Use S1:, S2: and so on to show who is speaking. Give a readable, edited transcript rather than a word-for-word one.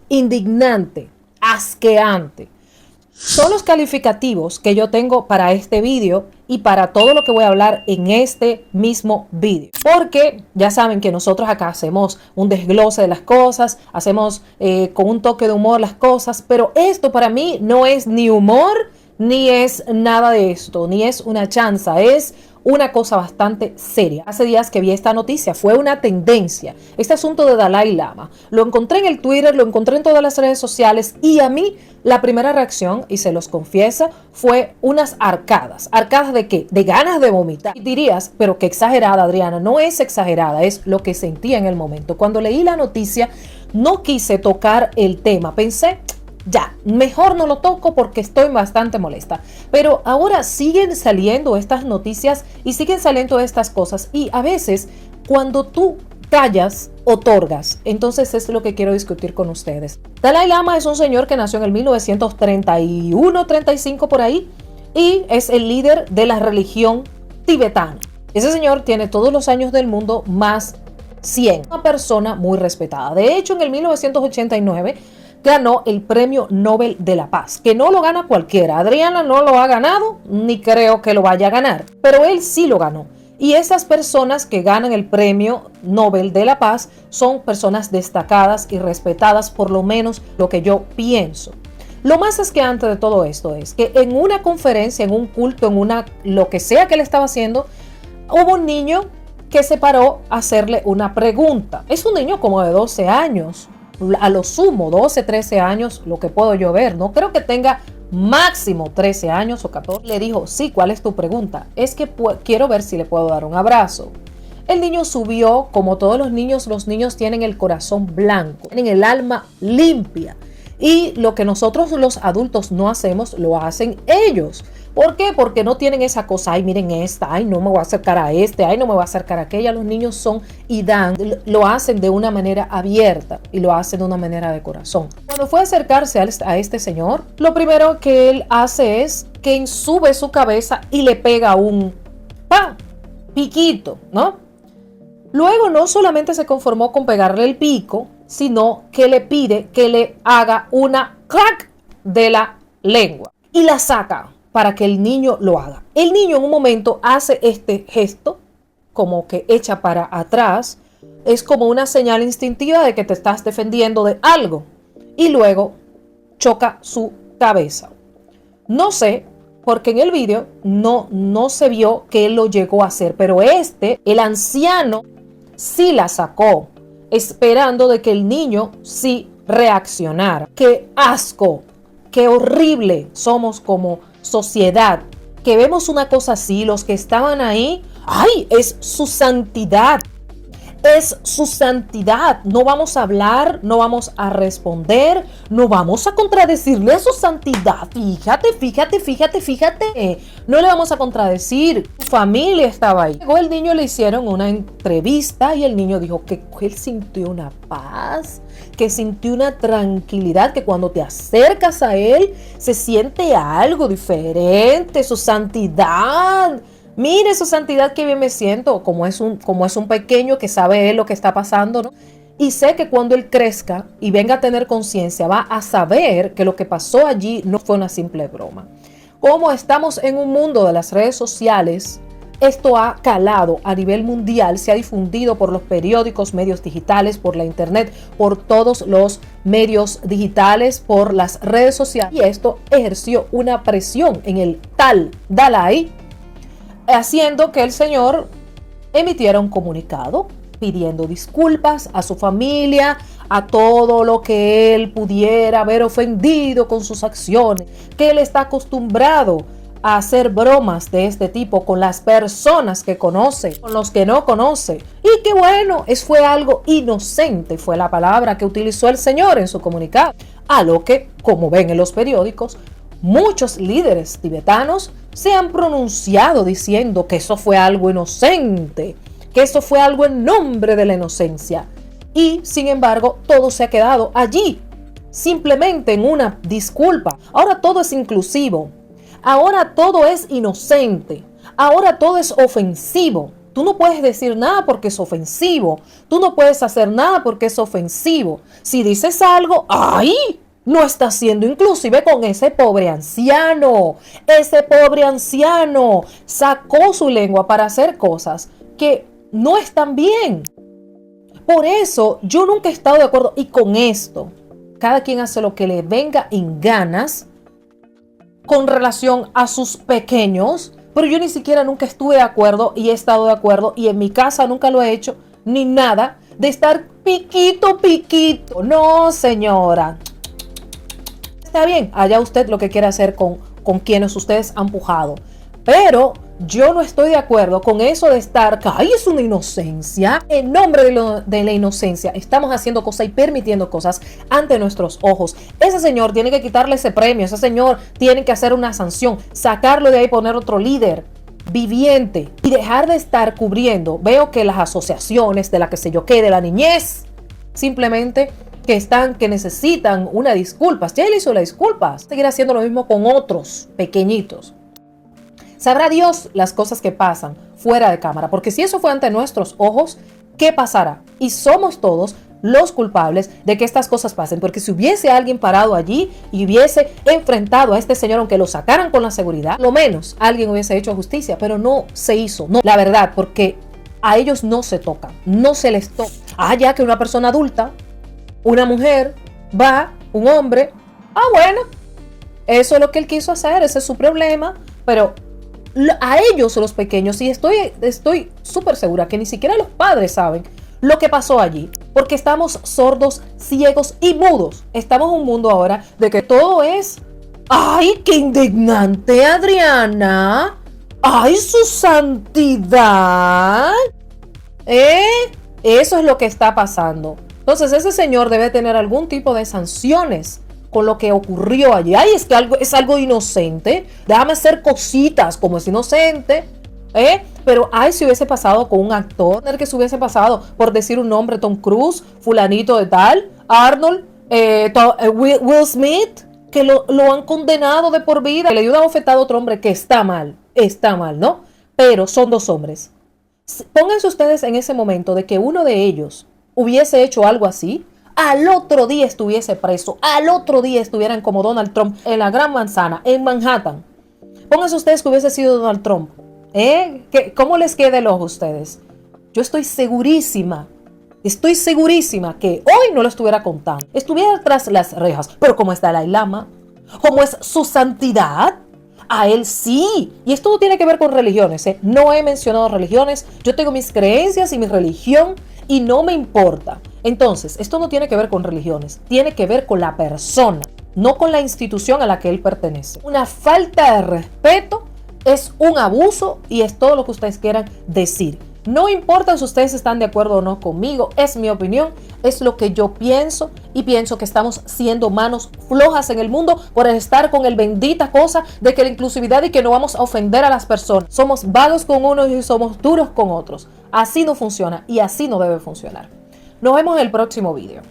S1: indignante, asqueante. Son los calificativos que yo tengo para este vídeo y para todo lo que voy a hablar en este mismo vídeo. Porque ya saben que nosotros acá hacemos un desglose de las cosas, hacemos con un toque de humor las cosas, pero esto para mí no es ni humor, ni es nada de esto, ni es una chanza, es una cosa bastante seria. Hace días que vi esta noticia, fue una tendencia, este asunto de Dalai Lama. Lo encontré en el Twitter, lo encontré en todas las redes sociales y a mí la primera reacción, y se los confieso, fue unas arcadas. ¿Arcadas de qué? De ganas de vomitar. Y dirías, pero qué exagerada, Adriana. No es exagerada, es lo que sentía en el momento. Cuando leí la noticia, no quise tocar el tema. Pensé, ya, mejor no lo toco porque estoy bastante molesta. Pero ahora siguen saliendo estas noticias y siguen saliendo estas cosas. Y a veces, cuando tú callas, otorgas. Entonces es lo que quiero discutir con ustedes. Dalai Lama es un señor que nació en el 1931-35 por ahí y es el líder de la religión tibetana. Ese señor tiene todos los años del mundo más 100. Una persona muy respetada. De hecho, en el 1989 ganó el Premio Nobel de la Paz, que no lo gana cualquiera. Adriana no lo ha ganado, ni creo que lo vaya a ganar, pero él sí lo ganó. Y esas personas que ganan el Premio Nobel de la Paz son personas destacadas y respetadas, por lo menos lo que yo pienso. Lo más asqueante de todo esto es que en una conferencia, en un culto, lo que sea que él estaba haciendo, hubo un niño que se paró a hacerle una pregunta. Es un niño como de 12 años, a lo sumo 12, 13 años, lo que puedo yo ver. No creo que tenga máximo 13 años o 14. Le dijo, sí, ¿cuál es tu pregunta? Es que quiero ver si le puedo dar un abrazo. El niño subió, como todos los niños tienen el corazón blanco, tienen el alma limpia. Y lo que nosotros los adultos no hacemos, lo hacen ellos. ¿Por qué? Porque no tienen esa cosa, ay, miren esta, ay, no me voy a acercar a este, ay, no me voy a acercar a aquella. Los niños son y dan, lo hacen de una manera abierta y lo hacen de una manera de corazón. Cuando fue a acercarse a este señor, lo primero que él hace es que sube su cabeza y le pega un piquito, ¿no? Luego no solamente se conformó con pegarle el pico, sino que le pide que le haga una crack de la lengua y la saca para que el niño lo haga. El niño en un momento hace este gesto, como que echa para atrás, es como una señal instintiva de que te estás defendiendo de algo, y luego choca su cabeza. No sé, porque en el vídeo no se vio que él lo llegó a hacer, pero el anciano, sí la sacó, esperando de que el niño sí reaccionara. ¡Qué asco! ¡Qué horrible somos como sociedad! Que vemos una cosa así, los que estaban ahí, ¡ay! Es su santidad. Es su santidad. No vamos a hablar, no vamos a responder, no vamos a contradecirle a su santidad. Fíjate. No le vamos a contradecir. Su familia estaba ahí. Luego el niño le hicieron una entrevista y el niño dijo que él sintió una paz, que sintió una tranquilidad, que cuando te acercas a él se siente algo diferente, su santidad. Mire su santidad, que bien me siento, como es un pequeño que sabe él lo que está pasando, ¿no? Y sé que cuando él crezca y venga a tener conciencia, va a saber que lo que pasó allí no fue una simple broma. Como estamos en un mundo de las redes sociales, esto ha calado a nivel mundial, se ha difundido por los periódicos, medios digitales, por la internet, por todos los medios digitales, por las redes sociales. Y esto ejerció una presión en el tal Dalai, haciendo que el señor emitiera un comunicado pidiendo disculpas a su familia, a todo lo que él pudiera haber ofendido con sus acciones, que él está acostumbrado a hacer bromas de este tipo con las personas que conoce, con los que no conoce, y que bueno, fue algo inocente, fue la palabra que utilizó el señor en su comunicado, a lo que, como ven en los periódicos, muchos líderes tibetanos se han pronunciado diciendo que eso fue algo inocente, que eso fue algo en nombre de la inocencia. Y, sin embargo, todo se ha quedado allí, simplemente en una disculpa. Ahora todo es inclusivo, ahora todo es inocente, ahora todo es ofensivo. Tú no puedes decir nada porque es ofensivo. Tú no puedes hacer nada porque es ofensivo. Si dices algo, ¡ay! No estás siendo inclusive con ese pobre anciano. Ese pobre anciano sacó su lengua para hacer cosas que no están bien. Por eso yo nunca he estado de acuerdo. Y con esto, cada quien hace lo que le venga en ganas con relación a sus pequeños. Pero yo ni siquiera nunca estuve de acuerdo y he estado de acuerdo. Y en mi casa nunca lo he hecho ni nada de estar piquito. No, señora. Está bien, allá usted lo que quiere hacer con quienes ustedes han pujado. Pero yo no estoy de acuerdo con eso de estar, ¡ay, es una inocencia! En nombre de la inocencia estamos haciendo cosas y permitiendo cosas ante nuestros ojos. Ese señor tiene que quitarle ese premio, ese señor tiene que hacer una sanción, sacarlo de ahí, poner otro líder viviente y dejar de estar cubriendo. Veo que las asociaciones de la que sé yo qué, de la niñez, simplemente que necesitan una disculpa. Ya él hizo la disculpa. Seguir haciendo lo mismo con otros pequeñitos. Sabrá Dios las cosas que pasan fuera de cámara, porque si eso fue ante nuestros ojos, ¿qué pasará? Y somos todos los culpables de que estas cosas pasen, porque si hubiese alguien parado allí y hubiese enfrentado a este señor, aunque lo sacaran con la seguridad, lo menos alguien hubiese hecho justicia, pero no se hizo. No, la verdad, porque a ellos no se tocan, no se les toca. Ya que una persona adulta, una mujer, va, un hombre, bueno, eso es lo que él quiso hacer, ese es su problema, pero a ellos, los pequeños, y estoy súper segura que ni siquiera los padres saben lo que pasó allí, porque estamos sordos, ciegos y mudos. Estamos en un mundo ahora de que todo es, ¡ay, qué indignante, Adriana! ¡Ay, su santidad! Eso es lo que está pasando. Entonces ese señor debe tener algún tipo de sanciones con lo que ocurrió allí. Ay, es que es algo inocente. Déjame hacer cositas como es inocente. Pero si hubiese pasado con un actor, que se hubiese pasado por decir un nombre, Tom Cruise, fulanito de tal, Arnold, Will Smith, que lo han condenado de por vida, que le dio una bofetada a otro hombre, que está mal, ¿no? Pero son dos hombres. Pónganse ustedes en ese momento de que uno de ellos hubiese hecho algo así, al otro día estuviese preso, al otro día estuvieran como Donald Trump en la Gran Manzana, en Manhattan. Pónganse ustedes que hubiese sido Donald Trump. ¿Cómo les queda el ojo a ustedes? Yo estoy segurísima que hoy no lo estuviera contando. Estuviera tras las rejas, pero como está el Dalai Lama, como es su santidad, a él sí. Y esto no tiene que ver con religiones, No he mencionado religiones. Yo tengo mis creencias y mi religión y no me importa. Entonces, esto no tiene que ver con religiones, tiene que ver con la persona, no con la institución a la que él pertenece. Una falta de respeto es un abuso y es todo lo que ustedes quieran decir. No importa si ustedes están de acuerdo o no conmigo, es mi opinión, es lo que yo pienso y pienso que estamos siendo manos flojas en el mundo por estar con el bendita cosa de que la inclusividad y que no vamos a ofender a las personas. Somos vagos con unos y somos duros con otros. Así no funciona y así no debe funcionar. Nos vemos en el próximo video.